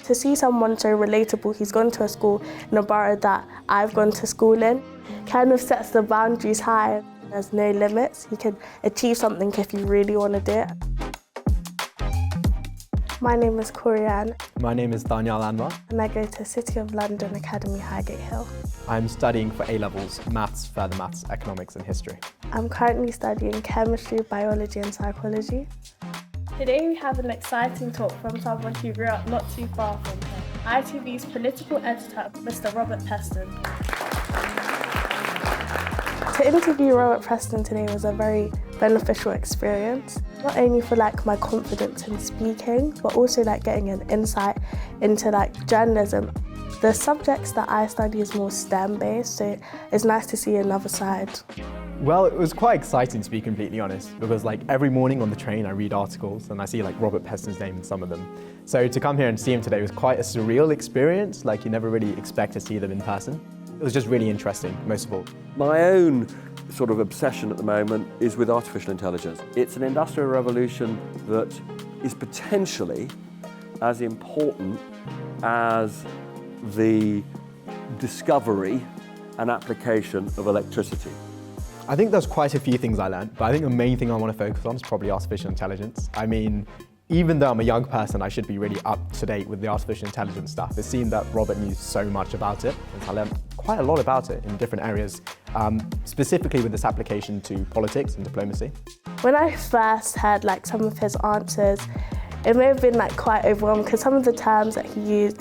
To see someone so relatable, he's gone to a school in a borough that I've gone to school in, kind of sets the boundaries high. There's no limits. You can achieve something if you really want to do it. My name is Corianne. My name is Daniel Anwar. And I go to City of London Academy, Highgate Hill. I'm studying for A-levels, maths, further maths, economics and history. I'm currently studying chemistry, biology and psychology. Today we have an exciting talk from someone who grew up not too far from here, ITV's political editor, Mr. Robert Peston. To interview Robert Peston today was a very beneficial experience, not only for my confidence in speaking, but also getting an insight into journalism. The subjects that I study is more STEM based, so it's nice to see another side. Well, it was quite exciting to be completely honest, because every morning on the train I read articles and I see Robert Peston's name in some of them. So to come here and see him today was quite a surreal experience, you never really expect to see them in person. It was just really interesting, most of all. My own sort of obsession at the moment is with artificial intelligence. It's an industrial revolution that is potentially as important as the discovery and application of electricity. I think there's quite a few things I learned, but I think the main thing I want to focus on is probably artificial intelligence. I mean, even though I'm a young person, I should be really up to date with the artificial intelligence stuff. It seemed that Robert knew so much about it, and I learned quite a lot about it in different areas, specifically with this application to politics and diplomacy. When I first heard some of his answers, it may have been quite overwhelming because some of the terms that he used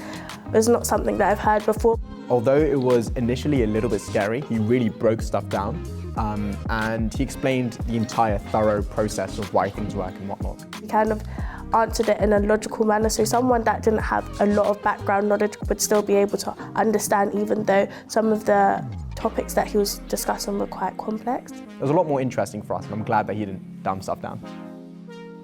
was not something that I've heard before. Although it was initially a little bit scary, he really broke stuff down. And he explained the entire thorough process of why things work and whatnot. He kind of answered it in a logical manner, so someone that didn't have a lot of background knowledge would still be able to understand, even though some of the topics that he was discussing were quite complex. It was a lot more interesting for us, and I'm glad that he didn't dumb stuff down.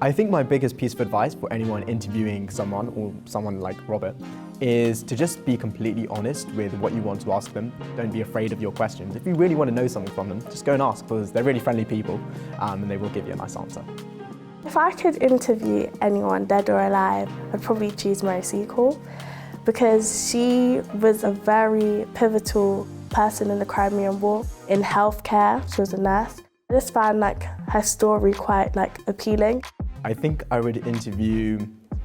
I think my biggest piece of advice for anyone interviewing someone, or someone like Robert, is to just be completely honest with what you want to ask them. Don't be afraid of your questions. If you really want to know something from them, just go and ask, because they're really friendly people and they will give you a nice answer. If I could interview anyone, dead or alive, I'd probably choose Mary Seacole, because she was a very pivotal person in the Crimean War. In healthcare, she was a nurse. I just found her story quite appealing. I think I would interview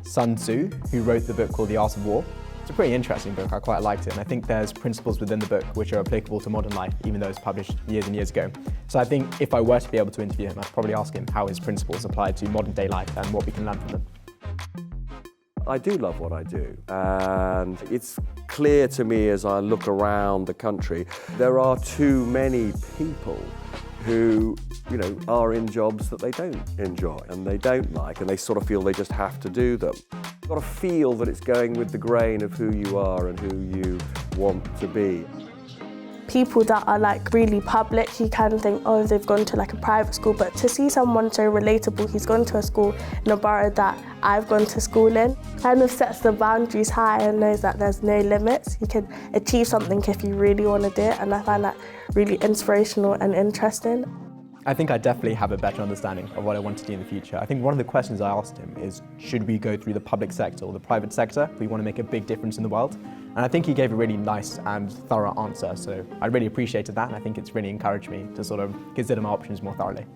Sun Tzu, who wrote the book called The Art of War. It's a pretty interesting book, I quite liked it, and I think there's principles within the book which are applicable to modern life, even though it's published years and years ago. So I think if I were to be able to interview him, I'd probably ask him how his principles apply to modern day life and what we can learn from them. I do love what I do, and it's clear to me as I look around the country, there are too many people who are in jobs that they don't enjoy and they don't like, and they sort of feel they just have to do them. You've got to feel that it's going with the grain of who you are and who you want to be. People that are really public, you kind of think, oh, they've gone to a private school, but to see someone so relatable, he's gone to a school in a borough that I've gone to school in, kind of sets the boundaries high and knows that there's no limits. You can achieve something if you really want to do it, and I find that really inspirational and interesting. I think I definitely have a better understanding of what I want to do in the future. I think one of the questions I asked him is, should we go through the public sector or the private sector if we want to make a big difference in the world? And I think he gave a really nice and thorough answer, so I really appreciated that, and I think it's really encouraged me to sort of consider my options more thoroughly.